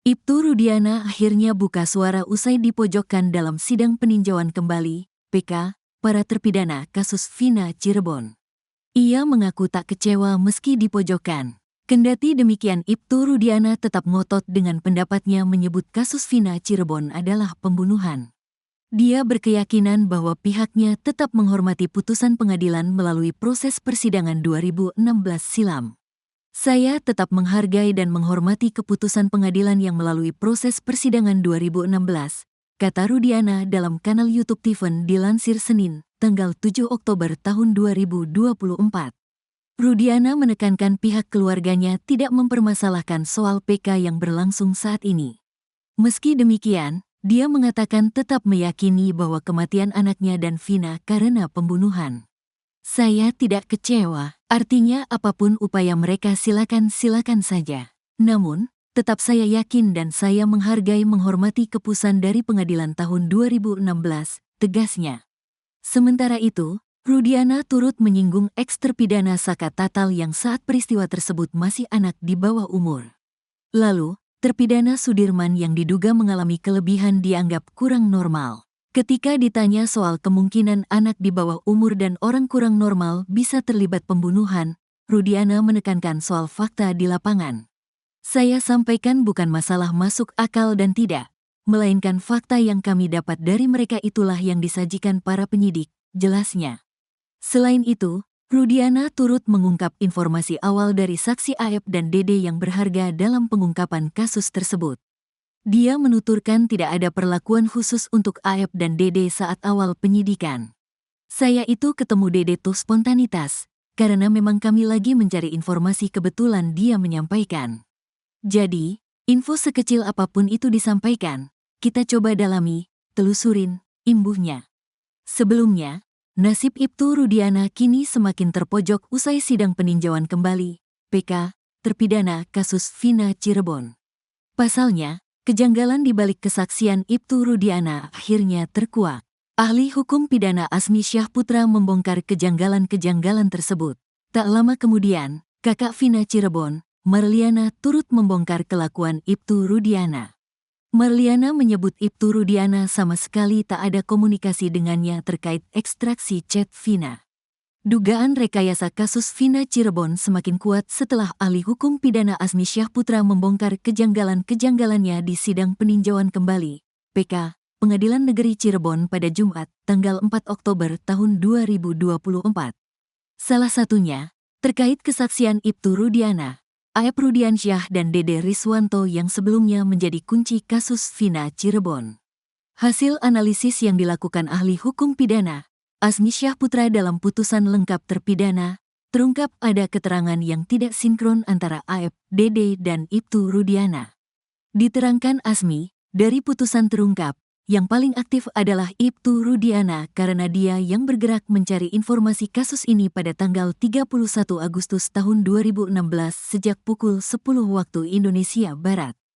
Ibtu Rudiana akhirnya buka suara usai dipojokkan dalam sidang peninjauan kembali, PK, para terpidana kasus Vina Cirebon. Ia mengaku tak kecewa meski dipojokkan. Kendati demikian, Ibtu Rudiana tetap ngotot dengan pendapatnya menyebut kasus Vina Cirebon adalah pembunuhan. Dia berkeyakinan bahwa pihaknya tetap menghormati putusan pengadilan melalui proses persidangan 2016 silam. Saya tetap menghargai dan menghormati keputusan pengadilan yang melalui proses persidangan 2016, kata Rudiana dalam kanal YouTube Tiffen dilansir Senin, tanggal 7 Oktober tahun 2024. Rudiana menekankan pihak keluarganya tidak mempermasalahkan soal PK yang berlangsung saat ini. Meski demikian, dia mengatakan tetap meyakini bahwa kematian anaknya dan Vina karena pembunuhan. Saya tidak kecewa, artinya apapun upaya mereka silakan saja. Namun, tetap saya yakin dan saya menghargai menghormati keputusan dari pengadilan tahun 2016, tegasnya. Sementara itu, Rudiana turut menyinggung eks-terpidana Saka Tatal yang saat peristiwa tersebut masih anak di bawah umur. Lalu, terpidana Sudirman yang diduga mengalami kelebihan dianggap kurang normal. Ketika ditanya soal kemungkinan anak di bawah umur dan orang kurang normal bisa terlibat pembunuhan, Rudiana menekankan soal fakta di lapangan. Saya sampaikan bukan masalah masuk akal dan tidak, melainkan fakta yang kami dapat dari mereka itulah yang disajikan para penyidik, jelasnya. Selain itu, Rudiana turut mengungkap informasi awal dari saksi Aep dan Dede yang berharga dalam pengungkapan kasus tersebut. Dia menuturkan tidak ada perlakuan khusus untuk Aep dan Dede saat awal penyidikan. Saya itu ketemu Dede tuh spontanitas, karena memang kami lagi mencari informasi kebetulan dia menyampaikan. Jadi, info sekecil apapun itu disampaikan, kita coba dalami, telusurin, imbuhnya. Sebelumnya, nasib Ibtu Rudiana kini semakin terpojok usai sidang peninjauan kembali, PK, terpidana kasus Vina Cirebon. Pasalnya, kejanggalan di balik kesaksian Ibtu Rudiana akhirnya terkuak. Ahli hukum pidana Asmi Syahputra membongkar kejanggalan-kejanggalan tersebut. Tak lama kemudian, kakak Vina Cirebon, Marliana turut membongkar kelakuan Ibtu Rudiana. Marliana menyebut Ibtu Rudiana sama sekali tak ada komunikasi dengannya terkait ekstraksi chat Vina. Dugaan rekayasa kasus Vina Cirebon semakin kuat setelah ahli hukum pidana Asmi Syahputra membongkar kejanggalan-kejanggalannya di sidang peninjauan kembali, PK, Pengadilan Negeri Cirebon pada Jumat, tanggal 4 Oktober tahun 2024. Salah satunya, terkait kesaksian Ibtu Rudiana, Aep Rudiansyah dan Dede Riswanto yang sebelumnya menjadi kunci kasus Vina Cirebon. Hasil analisis yang dilakukan ahli hukum pidana, Asmi Syahputra dalam putusan lengkap terpidana, terungkap ada keterangan yang tidak sinkron antara Aep, Dede, dan Ibtu Rudiana. Diterangkan Asmi, dari putusan terungkap, yang paling aktif adalah Ibtu Rudiana karena dia yang bergerak mencari informasi kasus ini pada tanggal 31 Agustus tahun 2016 sejak pukul 10 waktu Indonesia Barat.